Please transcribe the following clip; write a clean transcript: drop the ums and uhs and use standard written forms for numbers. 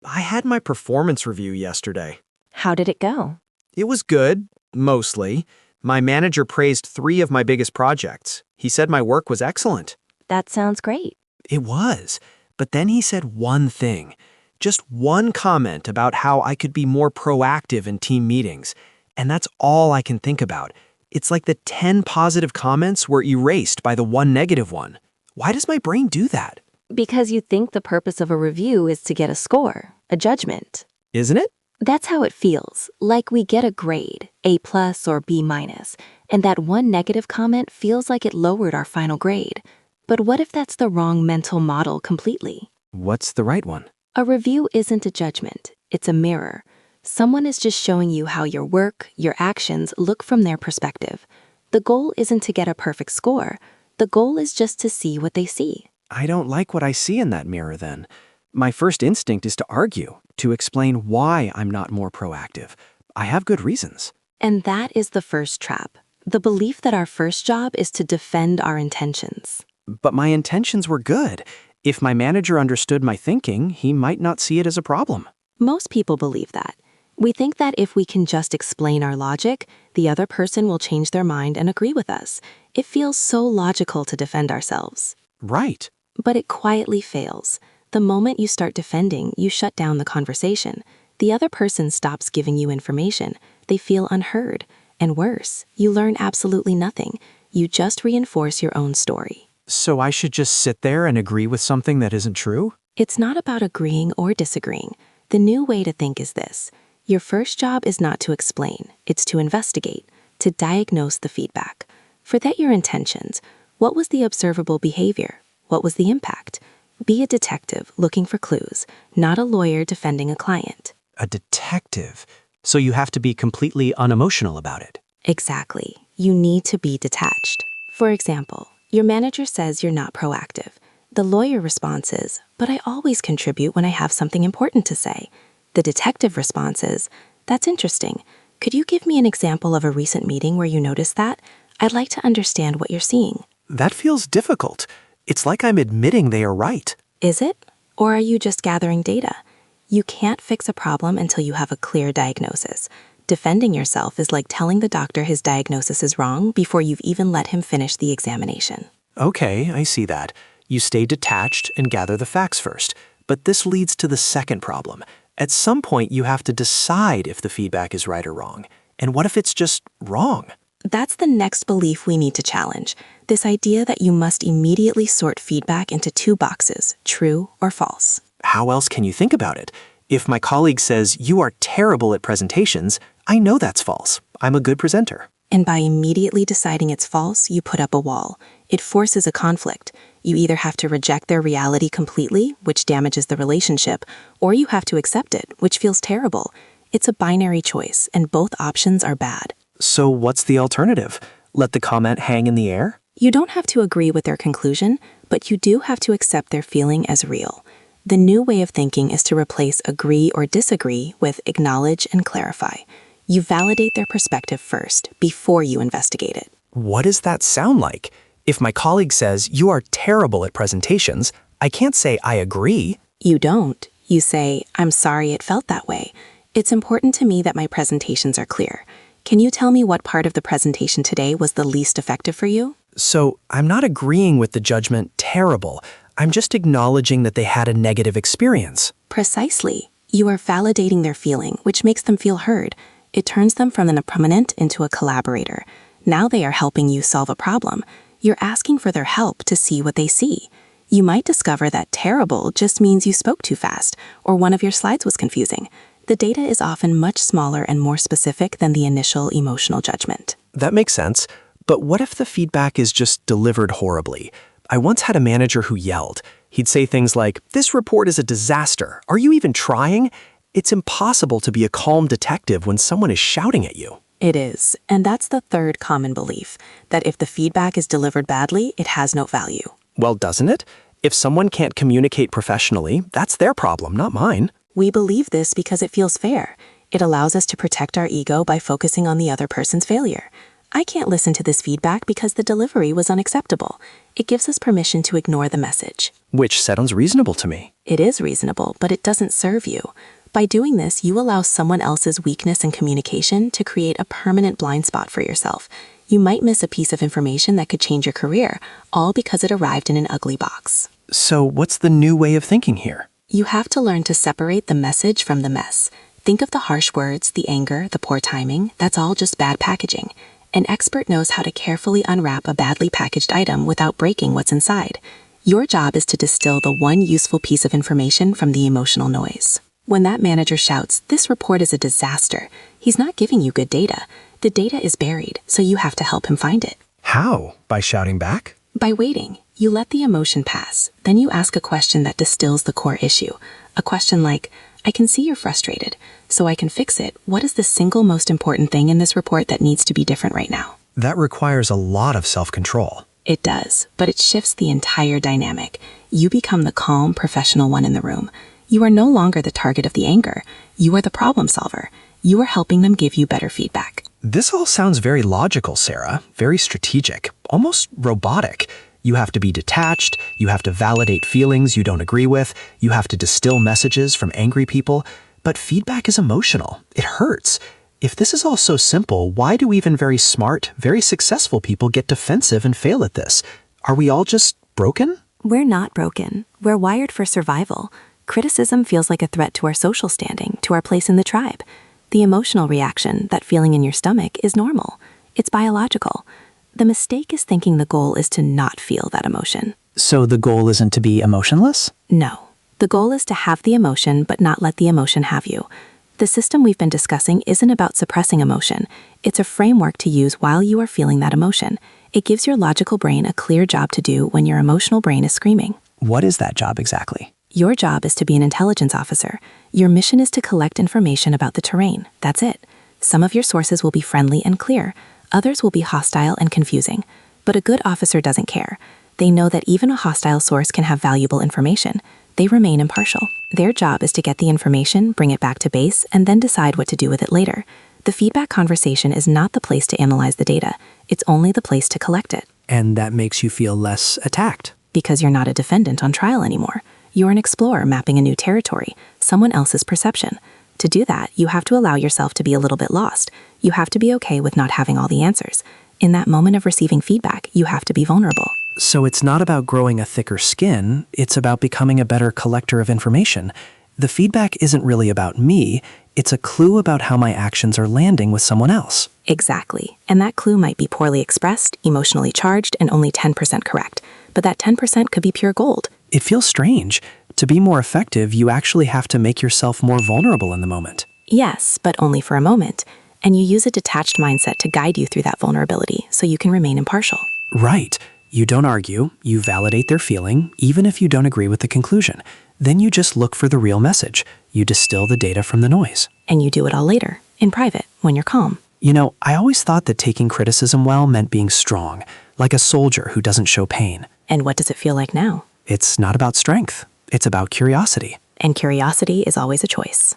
I had my performance review yesterday. How did it go? It was good, mostly. My manager praised 3 of my biggest projects. He said my work was excellent. That sounds great. It was. But then he said one thing. Just one comment about how I could be more proactive in team meetings. And that's all I can think about. It's like the 10 positive comments were erased by the one negative one. Why does my brain do that? Because you think the purpose of a review is to get a score, a judgment. Isn't it? That's how it feels, like we get a grade, A+ or B-, and that one negative comment feels like it lowered our final grade. But what if that's the wrong mental model completely? What's the right one? A review isn't a judgment, it's a mirror. Someone is just showing you how your work, your actions look from their perspective. The goal isn't to get a perfect score. The goal is just to see what they see. I don't like what I see in that mirror then. My first instinct is to argue, to explain why I'm not more proactive. I have good reasons. And that is the first trap. The belief that our first job is to defend our intentions. But my intentions were good. If my manager understood my thinking, he might not see it as a problem. Most people believe that. We think that if we can just explain our logic, the other person will change their mind and agree with us. It feels so logical to defend ourselves. Right. But it quietly fails. The moment you start defending, you shut down the conversation. The other person stops giving you information. They feel unheard. And worse, you learn absolutely nothing. You just reinforce your own story. So I should just sit there and agree with something that isn't true? It's not about agreeing or disagreeing. The new way to think is this. Your first job is not to explain. It's to investigate, to diagnose the feedback. Forget your intentions. What was the observable behavior? What was the impact? Be a detective looking for clues, not a lawyer defending a client. A detective? So you have to be completely unemotional about it. Exactly. You need to be detached. For example, your manager says you're not proactive. The lawyer response is, but I always contribute when I have something important to say. The detective response is, that's interesting. Could you give me an example of a recent meeting where you noticed that? I'd like to understand what you're seeing. That feels difficult. It's like I'm admitting they are right. Is it? Or are you just gathering data? You can't fix a problem until you have a clear diagnosis. Defending yourself is like telling the doctor his diagnosis is wrong before you've even let him finish the examination. Okay, I see that. You stay detached and gather the facts first. But this leads to the second problem. At some point, you have to decide if the feedback is right or wrong. And what if it's just wrong? That's the next belief we need to challenge. This idea that you must immediately sort feedback into 2 boxes, true or false. How else can you think about it? If my colleague says, you are terrible at presentations, I know that's false. I'm a good presenter. And by immediately deciding it's false, you put up a wall. It forces a conflict. You either have to reject their reality completely, which damages the relationship, or you have to accept it, which feels terrible. It's a binary choice, and both options are bad. So what's the alternative? Let the comment hang in the air? You don't have to agree with their conclusion, but you do have to accept their feeling as real. The new way of thinking is to replace agree or disagree with acknowledge and clarify. You validate their perspective first, before you investigate it. What does that sound like? If my colleague says, you are terrible at presentations, I can't say I agree. You don't. You say, I'm sorry it felt that way. It's important to me that my presentations are clear. Can you tell me what part of the presentation today was the least effective for you? So I'm not agreeing with the judgment terrible. I'm just acknowledging that they had a negative experience. Precisely. You are validating their feeling, which makes them feel heard. It turns them from an opponent into a collaborator. Now they are helping you solve a problem. You're asking for their help to see what they see. You might discover that terrible just means you spoke too fast, or one of your slides was confusing. The data is often much smaller and more specific than the initial emotional judgment. That makes sense. But what if the feedback is just delivered horribly? I once had a manager who yelled. He'd say things like, this report is a disaster. Are you even trying? It's impossible to be a calm detective when someone is shouting at you. It is, and that's the third common belief, that if the feedback is delivered badly, it has no value. Well, doesn't it? If someone can't communicate professionally, that's their problem, not mine. We believe this because it feels fair. It allows us to protect our ego by focusing on the other person's failure. I can't listen to this feedback because the delivery was unacceptable. It gives us permission to ignore the message. Which sounds reasonable to me. It is reasonable, but it doesn't serve you. By doing this, you allow someone else's weakness in communication to create a permanent blind spot for yourself. You might miss a piece of information that could change your career, all because it arrived in an ugly box. So what's the new way of thinking here? You have to learn to separate the message from the mess. Think of the harsh words, the anger, the poor timing. That's all just bad packaging. An expert knows how to carefully unwrap a badly packaged item without breaking what's inside. Your job is to distill the one useful piece of information from the emotional noise. When that manager shouts, "This report is a disaster," he's not giving you good data. The data is buried, so you have to help him find it. How? By shouting back? By waiting. You let the emotion pass. Then you ask a question that distills the core issue. A question like, "I can see you're frustrated. So I can fix it. What is the single most important thing in this report that needs to be different right now?" That requires a lot of self-control. It does, but it shifts the entire dynamic. You become the calm, professional one in the room. You are no longer the target of the anger. You are the problem solver. You are helping them give you better feedback. This all sounds very logical, Sarah, very strategic, almost robotic. You have to be detached, you have to validate feelings you don't agree with, you have to distill messages from angry people, but feedback is emotional. It hurts. If this is all so simple, why do even very smart, very successful people get defensive and fail at this? Are we all just broken? We're not broken. We're wired for survival. Criticism feels like a threat to our social standing, to our place in the tribe. The emotional reaction, that feeling in your stomach, is normal. It's biological. The mistake is thinking the goal is to not feel that emotion. So the goal isn't to be emotionless? No. The goal is to have the emotion, but not let the emotion have you. The system we've been discussing isn't about suppressing emotion. It's a framework to use while you are feeling that emotion. It gives your logical brain a clear job to do when your emotional brain is screaming. What is that job exactly? Your job is to be an intelligence officer. Your mission is to collect information about the terrain. That's it. Some of your sources will be friendly and clear. Others will be hostile and confusing. But a good officer doesn't care. They know that even a hostile source can have valuable information. They remain impartial. Their job is to get the information, bring it back to base, and then decide what to do with it later. The feedback conversation is not the place to analyze the data. It's only the place to collect it. And that makes you feel less attacked. Because you're not a defendant on trial anymore. You're an explorer mapping a new territory, someone else's perception. To do that, you have to allow yourself to be a little bit lost. You have to be okay with not having all the answers. In that moment of receiving feedback, you have to be vulnerable. So it's not about growing a thicker skin, it's about becoming a better collector of information. The feedback isn't really about me, it's a clue about how my actions are landing with someone else. Exactly. And that clue might be poorly expressed, emotionally charged, and only 10% correct. But that 10% could be pure gold. It feels strange. To be more effective, you actually have to make yourself more vulnerable in the moment. Yes, but only for a moment. And you use a detached mindset to guide you through that vulnerability so you can remain impartial. Right. You don't argue, you validate their feeling, even if you don't agree with the conclusion. Then you just look for the real message. You distill the data from the noise. And you do it all later, in private, when you're calm. You know, I always thought that taking criticism well meant being strong, like a soldier who doesn't show pain. And what does it feel like now? It's not about strength. It's about curiosity. And curiosity is always a choice.